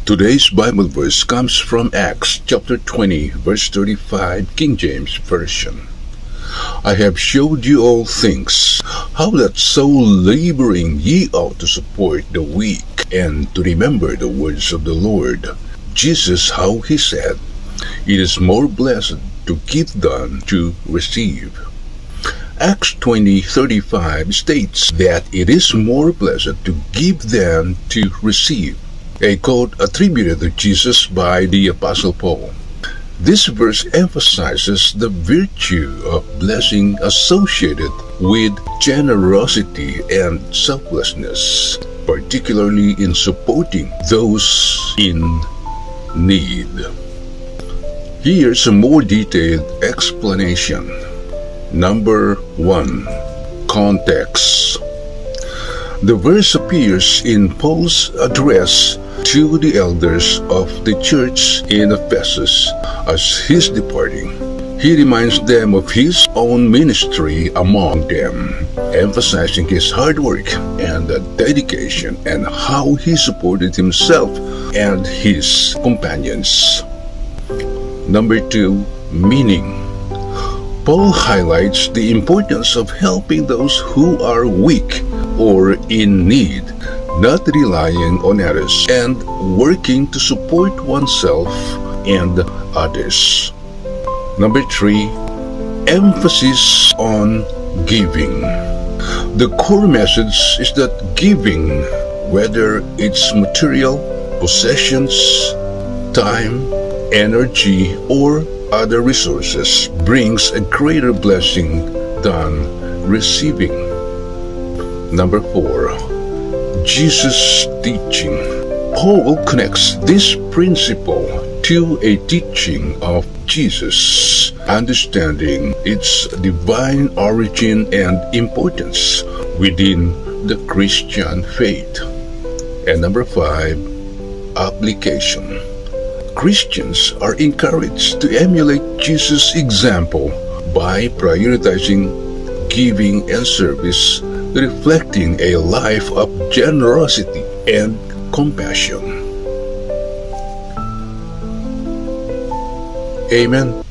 Today's Bible verse comes from Acts chapter 20, verse 35, King James Version. I have showed you all things, how that so laboring ye ought to support the weak, and to remember the words of the Lord Jesus, how he said, it is more blessed to give than to receive. Acts 20:35 states that it is more blessed to give than to receive, a quote attributed to Jesus by the Apostle Paul. This verse emphasizes the virtue of blessing associated with generosity and selflessness, particularly in supporting those in need. Here's a more detailed explanation. Number 1. Context. The verse appears in Paul's address to the elders of the church in Ephesus as he's departing. He reminds them of his own ministry among them, emphasizing his hard work and dedication and how he supported himself and his companions. Number 2. Meaning. Paul highlights the importance of helping those who are weak or in need, not relying on others, and working to support oneself and others. Number 3. Emphasis on giving. The core message is that giving, whether it's material, possessions, time, energy, or other resources, brings a greater blessing than receiving. Number 4. Jesus' teaching. Paul connects this principle to a teaching of Jesus, understanding its divine origin and importance within the Christian faith. And number 5. Application. Christians are encouraged to emulate Jesus' example by prioritizing giving and service, reflecting a life of generosity and compassion. Amen.